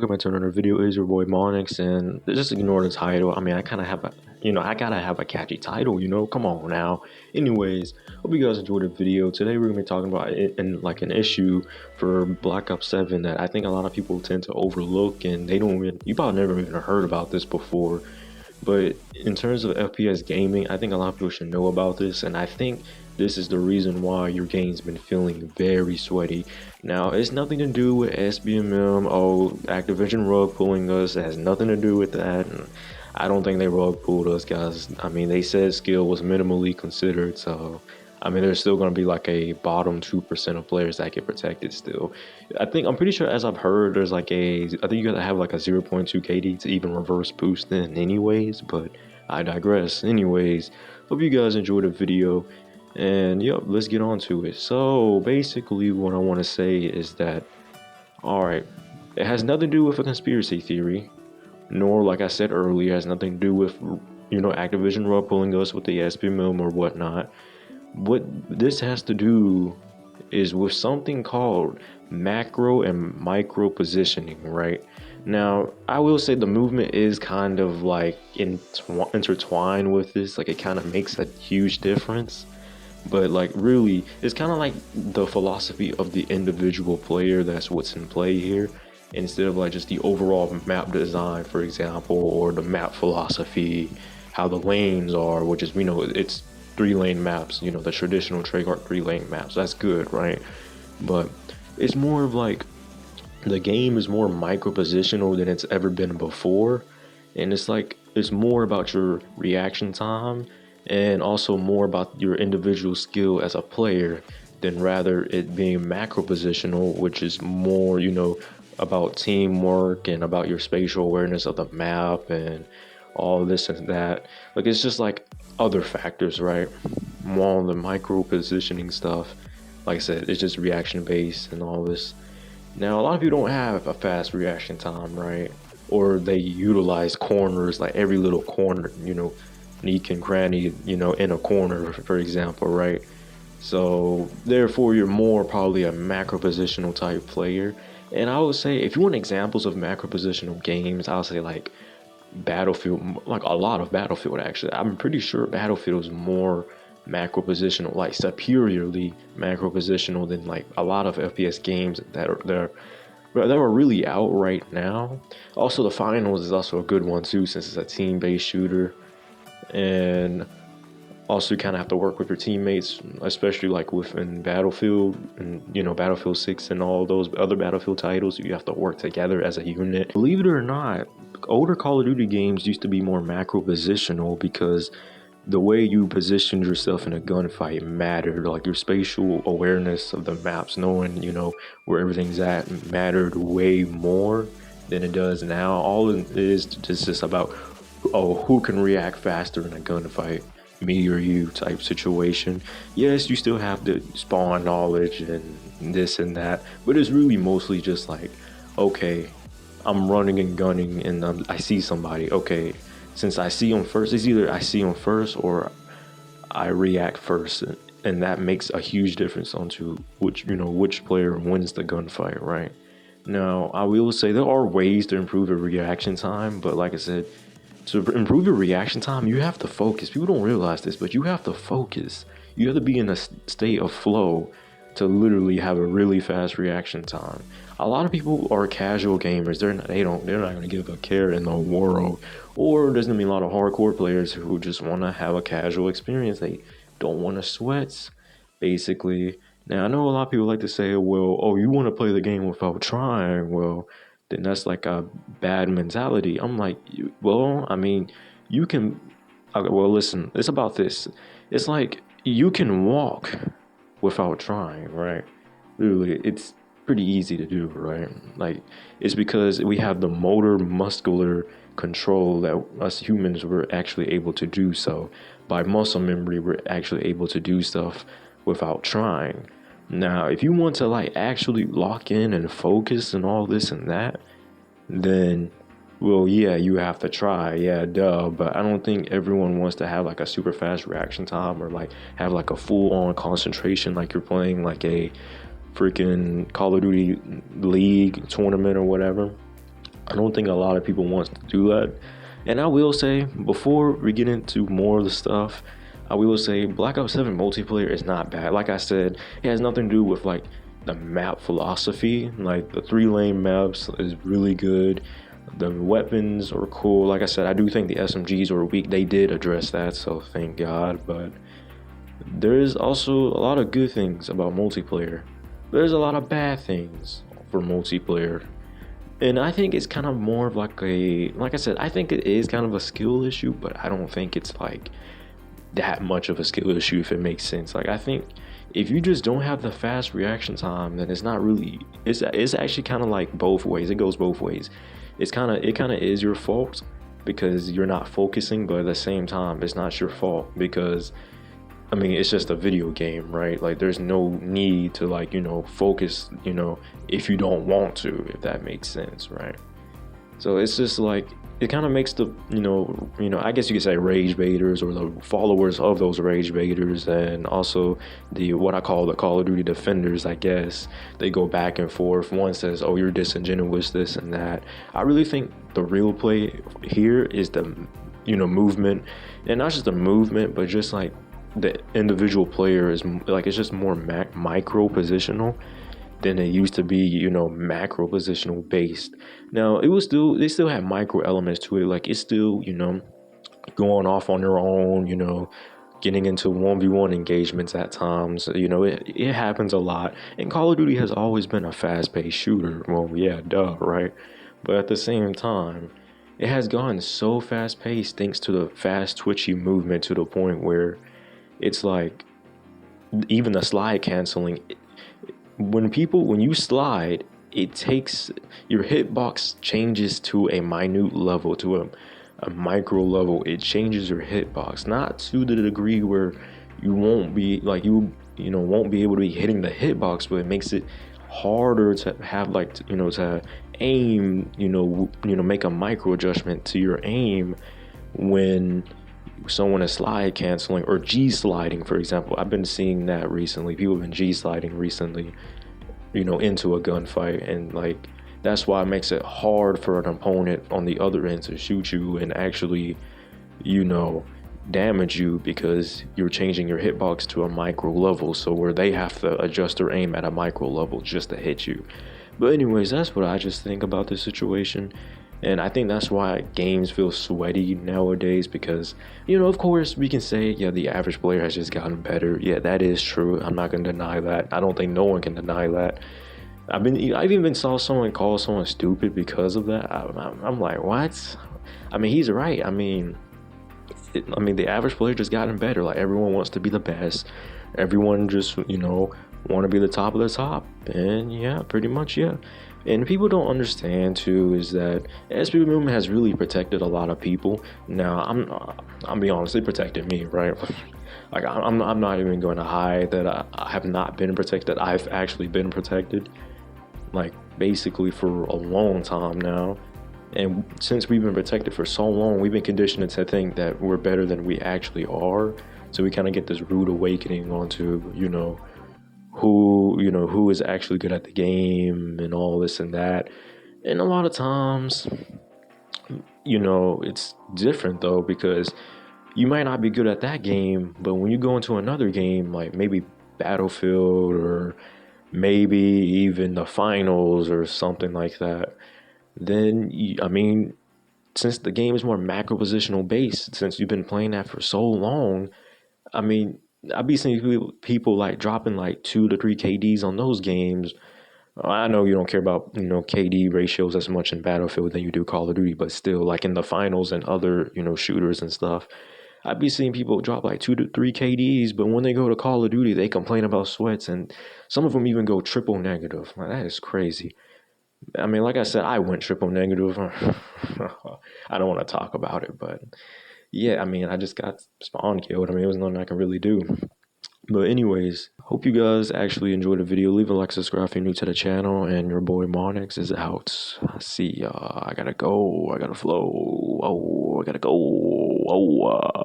Welcome back to another video. It is your boy Monix, and just ignore the title. I mean, I kind of have a, I gotta have a catchy title, Come on now. Anyways, hope you guys enjoyed the video. Today we're gonna be talking about like an issue for Black Ops 7 that I think a lot of people tend to overlook, and they don't even, you probably never even heard about this before. But in terms of FPS gaming, I think a lot of people should know about this, and I think this is the reason why your game's been feeling very sweaty. Now, it's nothing to do with SBMM, Activision rug pulling us. It has nothing to do with that. And I don't think they rug pulled us, guys. I mean, they said skill was minimally considered, so I mean, there's still going to be like a bottom 2% of players that get protected still. I'm pretty sure, as I've heard, there's like I think you gotta have like a 0.2 KD to even reverse boost in anyways, but I digress. Anyways, hope you guys enjoyed the video, and yep, let's get on to it. So basically what I want to say is that, alright, it has nothing to do with a conspiracy theory, nor, like I said earlier, has nothing to do with, Activision rug pulling us with the SPMM or whatnot. What this has to do is with something called macro and micro positioning, right? Now, I will say the movement is kind of like intertwined with this, like it kind of makes a huge difference. But like really, it's kind of like the philosophy of the individual player that's what's in play here, instead of like just the overall map design, for example, or the map philosophy, how the lanes are, which is, it's 3-lane maps, the traditional Treyarch 3-lane maps. That's good, right? But it's more of like the game is more micro positional than it's ever been before, and it's like it's more about your reaction time and also more about your individual skill as a player than rather it being macro positional, which is more, about teamwork and about your spatial awareness of the map and all this and that. Like, it's just like other factors, right? More on the micro positioning stuff. Like I said, it's just reaction based and all this. Now, a lot of people don't have a fast reaction time, right? Or they utilize corners, like every little corner, nook and cranny, in a corner, for example, right? So therefore, you're more probably a macro positional type player. And I would say, if you want examples of macro positional games, I'll say like Battlefield, like a lot of Battlefield actually. I'm pretty sure Battlefield is more macro positional, like superiorly macro positional than like a lot of FPS games that are really out right now. Also, the finals is also a good one too, since it's a team-based shooter, and also you kind of have to work with your teammates, especially like within Battlefield and Battlefield 6 and all those other Battlefield titles. You have to work together as a unit. Believe it or not, older Call of Duty games used to be more macro positional because the way you positioned yourself in a gunfight mattered. Like your spatial awareness of the maps, knowing where everything's at, mattered way more than it does now. All it is just about, who can react faster in a gunfight, me or you type situation. Yes, you still have the spawn knowledge and this and that, but it's really mostly just like, okay, I'm running and gunning and I see somebody. Okay, since I see them first, it's either I see them first or I react first, and that makes a huge difference onto which player wins the gunfight, right? Now, I will say there are ways to improve your reaction time, but like I said, to improve your reaction time, you have to focus. People don't realize this, but you have to focus. You have to be in a state of flow to literally have a really fast reaction time. A lot of people are casual gamers. They're not going to give a care in the world. Or there's going to be a lot of hardcore players who just want to have a casual experience. They don't want to sweat, basically. Now, I know a lot of people like to say, well, oh, you want to play the game without trying. Well, then that's like a bad mentality. I'm like, well, I mean, you can, okay, well, listen, it's about this. It's like you can walk without trying, right? Literally, it's pretty easy to do, right? Like, it's because we have the motor muscular control that us humans were actually able to do so. By muscle memory, we're actually able to do stuff without trying. Now, if you want to like actually lock in and focus and all this and that, then, well, yeah, you have to try, yeah, duh. But I don't think everyone wants to have like a super fast reaction time or like have like a full on concentration, like you're playing like a freaking Call of Duty League tournament or whatever. I don't think a lot of people want to do that. And I will say, before we get into more of the stuff, I will say Black Ops 7 multiplayer is not bad. Like I said, it has nothing to do with like the map philosophy. Like the 3-lane maps is really good. The weapons are cool. Like I said, I do think the SMGs were weak. They did address that, so thank God. But there is also a lot of good things about multiplayer. There's a lot of bad things for multiplayer. And I think it's kind of more of like I said, I think it is kind of a skill issue, but I don't think it's like that much of a skill issue, if it makes sense. Like I think if you just don't have the fast reaction time, then it's not really, it's actually kind of like both ways. It goes both ways. It kind of is your fault because you're not focusing, but at the same time it's not your fault because I mean, it's just a video game, right? Like, there's no need to, like, focus, if you don't want to, if that makes sense, right? So it's just like, it kind of makes the, I guess you could say rage baiters or the followers of those rage baiters and also what I call the Call of Duty defenders, I guess. They go back and forth. One says, oh, you're disingenuous, this and that. I really think the real play here is the, movement. And not just the movement, but just like, the individual player is like it's just more micro positional than it used to be, macro positional based. Now they still have micro elements to it, like it's still, going off on their own, getting into 1v1 engagements at times. It happens a lot, and Call of Duty has always been a fast-paced shooter. Well, yeah, duh, right? But at the same time, it has gone so fast-paced thanks to the fast twitchy movement to the point where it's like even the slide canceling. When you slide, it takes your hitbox changes to a minute level, to a micro level. It changes your hitbox, not to the degree where you won't be like won't be able to be hitting the hitbox, but it makes it harder to have like to aim. Make a micro adjustment to your aim when someone is slide canceling or G sliding, for example. I've been seeing that recently. People have been G sliding recently, into a gunfight, and like that's why it makes it hard for an opponent on the other end to shoot you and actually, damage you because you're changing your hitbox to a micro level, so where they have to adjust their aim at a micro level just to hit you. But anyways, that's what I just think about this situation. And I think that's why games feel sweaty nowadays because, of course, we can say, yeah, the average player has just gotten better. Yeah, that is true. I'm not going to deny that. I don't think no one can deny that. I've even saw someone call someone stupid because of that. I'm like, what? I mean, he's right. I mean, the average player just gotten better. Like, everyone wants to be the best. Everyone just, want to be the top of the top. And yeah, pretty much, yeah. And people don't understand too is that SB movement has really protected a lot of people. Now I'm be honest, it protected me, right? Like I'm not even going to hide that I have not been protected. I've actually been protected, like basically for a long time now. And since we've been protected for so long, we've been conditioned to think that we're better than we actually are. So we kind of get this rude awakening onto, who is actually good at the game and all this and that. And a lot of times, it's different though, because you might not be good at that game, but when you go into another game, like maybe Battlefield or maybe even the finals or something like that, then since the game is more macro positional based, since you've been playing that for so long, I mean, I be seeing people like dropping like 2 to 3 KDs on those games. I know you don't care about, KD ratios as much in Battlefield than you do Call of Duty, but still, like in the finals and other, shooters and stuff, I'd be seeing people drop like 2 to 3 KDs, but when they go to Call of Duty, they complain about sweats, and some of them even go triple negative. Like, that is crazy. I mean, like I said, I went triple negative. I don't want to talk about it, but yeah, I mean, I just got spawn killed. I mean, it was nothing I can really do. But anyways, hope you guys actually enjoyed the video. Leave a like, subscribe if you're new to the channel, and your boy Monix is out. See ya. I gotta go. I gotta flow. Oh, I gotta go. Oh,